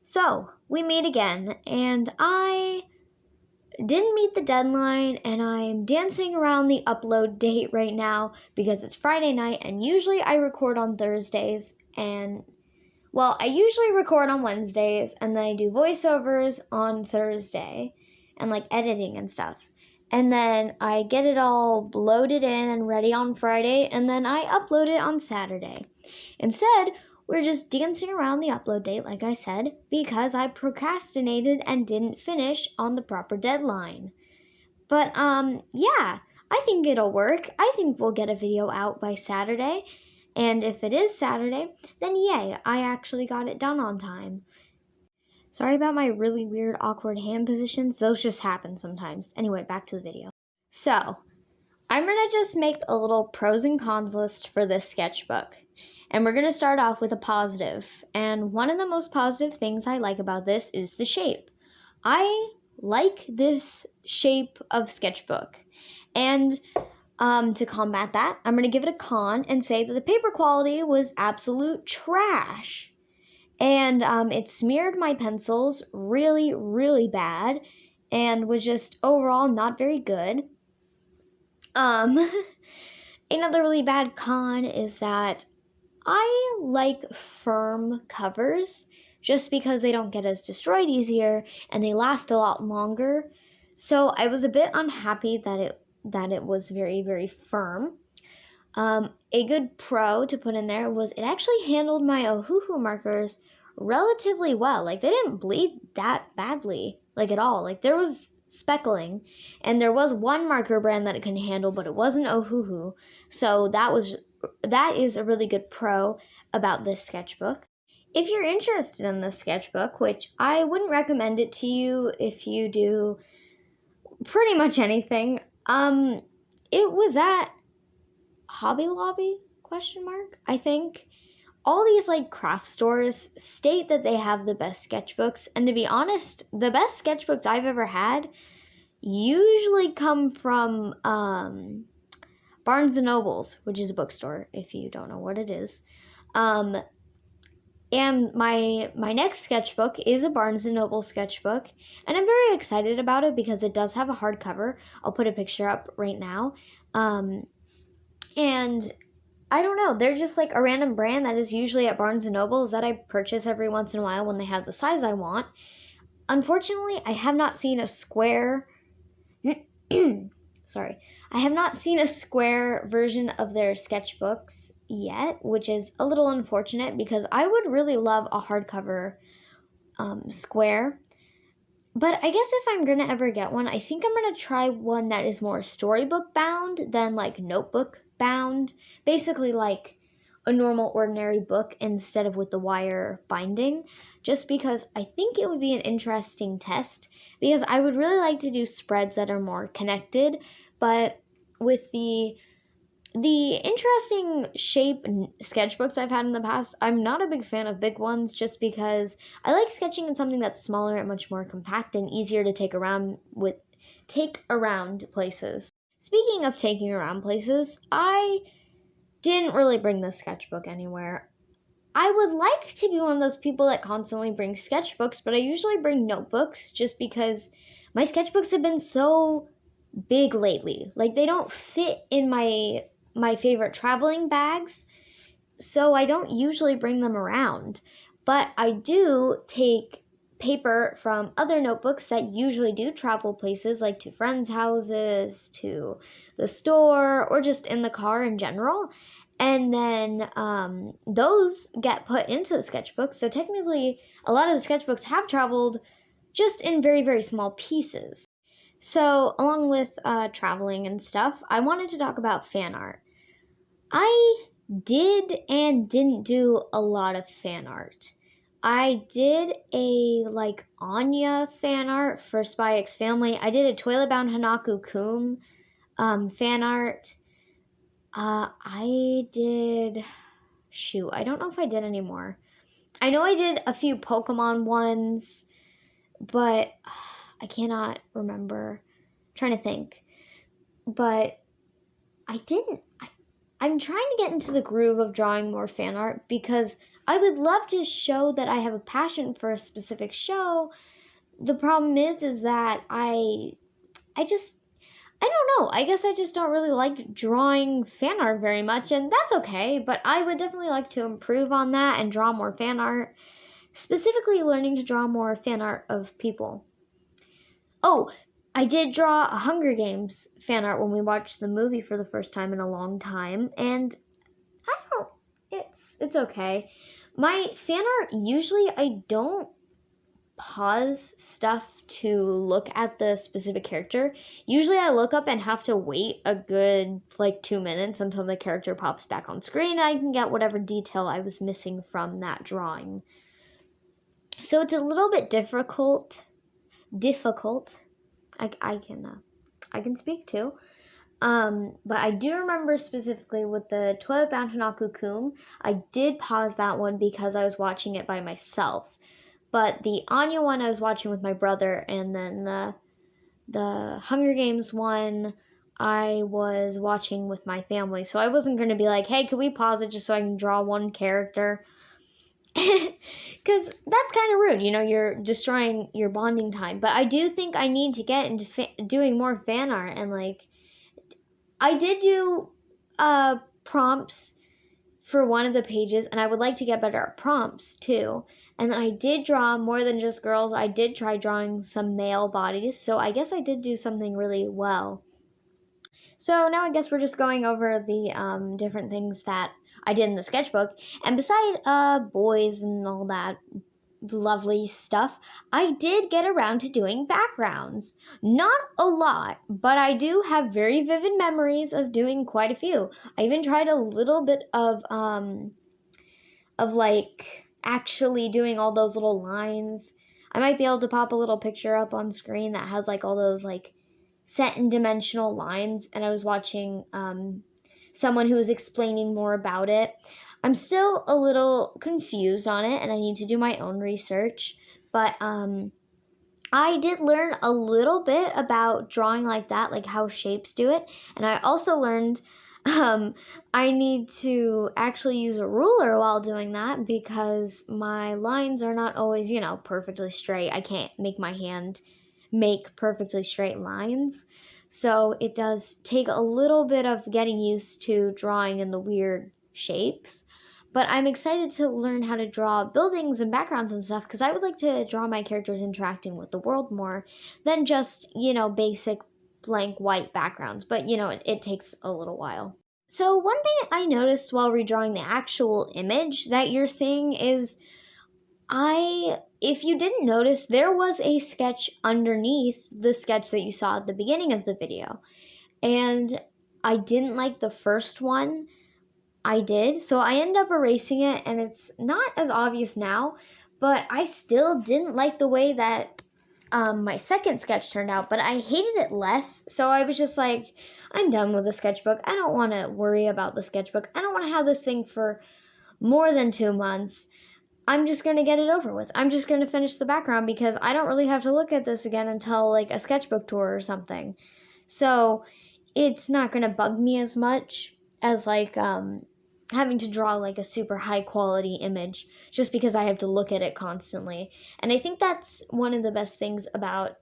So, we meet again, and I didn't meet the deadline, and I'm dancing around the upload date right now because it's Friday night, and usually I record on Thursdays, I usually record on Wednesdays, and then I do voiceovers on Thursday, and editing and stuff. And then I get it all loaded in and ready on Friday, and then I upload it on Saturday. Instead, we're just dancing around the upload date, like I said, because I procrastinated and didn't finish on the proper deadline. But, yeah, I think it'll work. I think we'll get a video out by Saturday. And if it is Saturday, then yay, I actually got it done on time. Sorry about my really weird, awkward hand positions. Those just happen sometimes. Anyway, back to the video. So, I'm going to just make a little pros and cons list for this sketchbook. And we're going to start off with a positive. And one of the most positive things I like about this is the shape. I like this shape of sketchbook. And to combat that, I'm going to give it a con and say that the paper quality was absolute trash. And it smeared my pencils really, really bad and was just overall not very good. Another really bad con is that I like firm covers just because they don't get as destroyed easier and they last a lot longer. So I was a bit unhappy that it was very, very firm. A good pro to put in there was it actually handled my Ohuhu markers relatively well. They didn't bleed that badly, at all. There was speckling, and there was one marker brand that it can handle, but it wasn't Ohuhu. So that is a really good pro about this sketchbook. If you're interested in this sketchbook, which I wouldn't recommend it to you if you do pretty much anything, it was at Hobby Lobby, ? I think. All these craft stores state that they have the best sketchbooks, and to be honest, the best sketchbooks I've ever had usually come from Barnes & Nobles, which is a bookstore, if you don't know what it is. And my next sketchbook is a Barnes & Noble sketchbook, and I'm very excited about it because it does have a hardcover. I'll put a picture up right now. And I don't know, they're just a random brand that is usually at Barnes & Nobles that I purchase every once in a while when they have the size I want. Unfortunately, I have not seen a square I have not seen a square version of their sketchbooks yet, which is a little unfortunate because I would really love a hardcover square. But I guess if I'm going to ever get one, I think I'm going to try one that is more storybook bound than notebook bound. Basically a normal ordinary book instead of with the wire binding. Just because I think it would be an interesting test. Because I would really like to do spreads that are more connected. But with the interesting shape sketchbooks I've had in the past, I'm not a big fan of big ones just because I like sketching in something that's smaller and much more compact and easier to take around places. Speaking of taking around places, I didn't really bring this sketchbook anywhere. I would like to be one of those people that constantly brings sketchbooks, but I usually bring notebooks just because my sketchbooks have been so big lately. They don't fit in my favorite traveling bags, so I don't usually bring them around. But I do take paper from other notebooks that usually do travel places, like to friends' houses, to the store, or just in the car in general. And then those get put into the sketchbook. So technically, a lot of the sketchbooks have traveled just in very, very small pieces. So along with traveling and stuff, I wanted to talk about fan art. I did and didn't do a lot of fan art. I did a Anya fan art for Spy X Family. I did a Toilet Bound Hanaku-kun fan art. I did... I don't know if I did any more. I know I did a few Pokemon ones, but I cannot remember. I'm trying to think. But I didn't... I'm trying to get into the groove of drawing more fan art because I would love to show that I have a passion for a specific show. The problem is that I just I don't know. I guess I just don't really like drawing fan art very much, and that's okay, but I would definitely like to improve on that and draw more fan art, specifically learning to draw more fan art of people. Oh, I did draw a Hunger Games fan art when we watched the movie for the first time in a long time, and I don't it's okay. My fan art, usually I don't pause stuff to look at the specific character. Usually I look up and have to wait a good like 2 minutes until the character pops back on screen and I can get whatever detail I was missing from that drawing. So it's a little bit difficult. I can speak too. But I do remember specifically with the Toilet Bound Hanaku-kun, I did pause that one because I was watching it by myself. But the Anya one I was watching with my brother, and then the Hunger Games one I was watching with my family. So I wasn't going to be like, hey, can we pause it just so I can draw one character? Because that's kind of rude, you're destroying your bonding time. But I do think I need to get into doing more fan art, and like I did do prompts for one of the pages, and I would like to get better at prompts too. And I did draw more than just girls. I did try drawing some male bodies, so I guess I did do something really well. So now I guess we're just going over the different things that I did in the sketchbook. And beside boys and all that lovely stuff, I did get around to doing backgrounds. Not a lot, but I do have very vivid memories of doing quite a few. I even tried a little bit of like actually doing all those little lines. I might be able to pop a little picture up on screen that has like all those like set in dimensional lines, and I was watching someone who was explaining more about it. I'm still a little confused on it, and I need to do my own research, but I did learn a little bit about drawing like that, like how shapes do it, and I also learned I need to actually use a ruler while doing that because my lines are not always, perfectly straight. I can't make my hand make perfectly straight lines. So it does take a little bit of getting used to drawing in the weird shapes. But I'm excited to learn how to draw buildings and backgrounds and stuff because I would like to draw my characters interacting with the world more than just, basic blank white backgrounds. But, it takes a little while. So one thing I noticed while redrawing the actual image that you're seeing is if you didn't notice, there was a sketch underneath the sketch that you saw at the beginning of the video. And I didn't like the first one. I did, so I ended up erasing it, and it's not as obvious now, but I still didn't like the way that my second sketch turned out, but I hated it less, so I was just like, I'm done with the sketchbook. I don't want to worry about the sketchbook. I don't want to have this thing for more than 2 months. I'm just going to get it over with. I'm just going to finish the background because I don't really have to look at this again until like a sketchbook tour or something. So it's not going to bug me as much as like having to draw like a super high quality image just because I have to look at it constantly. And I think that's one of the best things about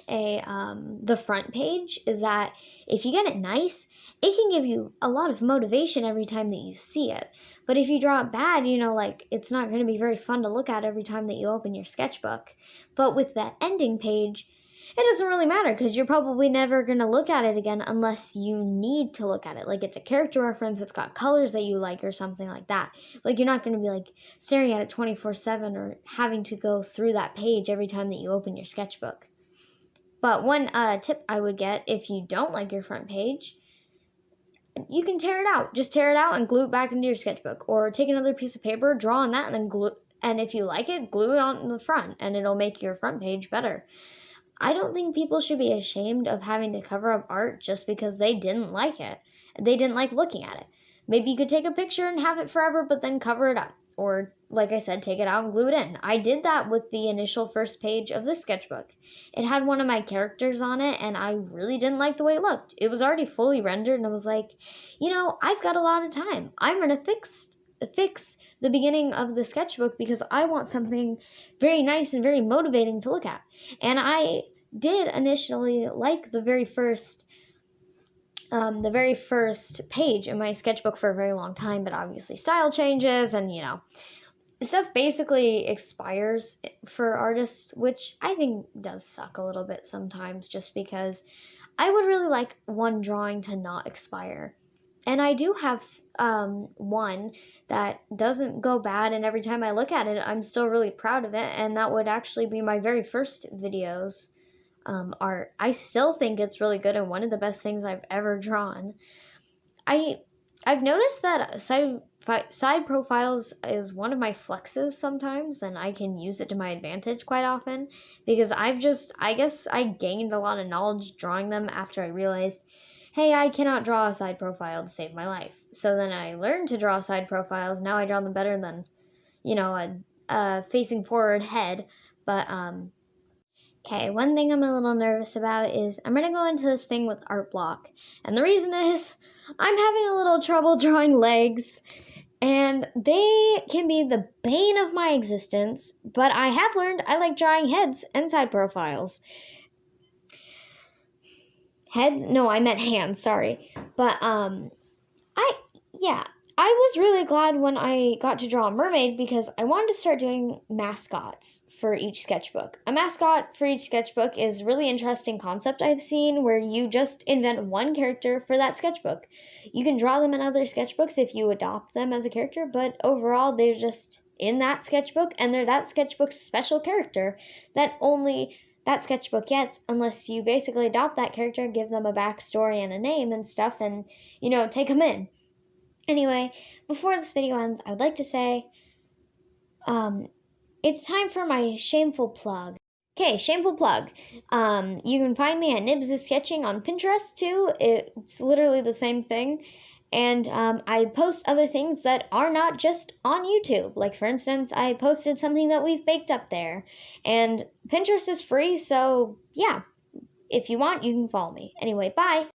the front page is that if you get it nice, it can give you a lot of motivation every time that you see it. But if you draw it bad, like it's not going to be very fun to look at every time that you open your sketchbook. But with that ending page, it doesn't really matter because you're probably never going to look at it again unless you need to look at it. Like it's a character reference, it's got colors that you like or something like that. Like you're not going to be like staring at it 24/7 or having to go through that page every time that you open your sketchbook. But one tip I would get if you don't like your front page, you can tear it out. Just tear it out and glue it back into your sketchbook. Or take another piece of paper, draw on that, and then glue. And if you like it, glue it on the front, and it'll make your front page better. I don't think people should be ashamed of having to cover up art just because they didn't like it. They didn't like looking at it. Maybe you could take a picture and have it forever, but then cover it up. Or, like I said, take it out and glue it in. I did that with the initial first page of this sketchbook. It had one of my characters on it, and I really didn't like the way it looked. It was already fully rendered, and I was like, I've got a lot of time. I'm going to fix fix the beginning of the sketchbook because I want something very nice and very motivating to look at. And I did initially like the very first page in my sketchbook for a very long time, but obviously style changes and, stuff basically expires for artists, which I think does suck a little bit sometimes just because I would really like one drawing to not expire. And I do have one that doesn't go bad, and every time I look at it, I'm still really proud of it, and that would actually be my very first videos art. I still think it's really good and one of the best things I've ever drawn. I've noticed that side profiles is one of my flexes sometimes, and I can use it to my advantage quite often because I guess I gained a lot of knowledge drawing them after I realized, hey, I cannot draw a side profile to save my life. So then I learned to draw side profiles. Now I draw them better than, a facing forward head. But, okay, one thing I'm a little nervous about is I'm going to go into this thing with art block. And the reason is I'm having a little trouble drawing legs. And they can be the bane of my existence. But I have learned I like drawing heads and side profiles. Heads? No, I meant hands, sorry. But, I was really glad when I got to draw a mermaid because I wanted to start doing mascots for each sketchbook. A mascot for each sketchbook is a really interesting concept I've seen where you just invent one character for that sketchbook. You can draw them in other sketchbooks if you adopt them as a character, but overall they're just in that sketchbook and they're that sketchbook's special character that only that sketchbook gets unless you basically adopt that character, give them a backstory and a name and stuff, and, take them in. Anyway, before this video ends, I would like to say, it's time for my shameful plug. Okay, shameful plug. You can find me at Nibs is Sketching on Pinterest, too. It's literally the same thing. And I post other things that are not just on YouTube. Like, for instance, I posted something that we've baked up there. And Pinterest is free, so yeah. If you want, you can follow me. Anyway, bye!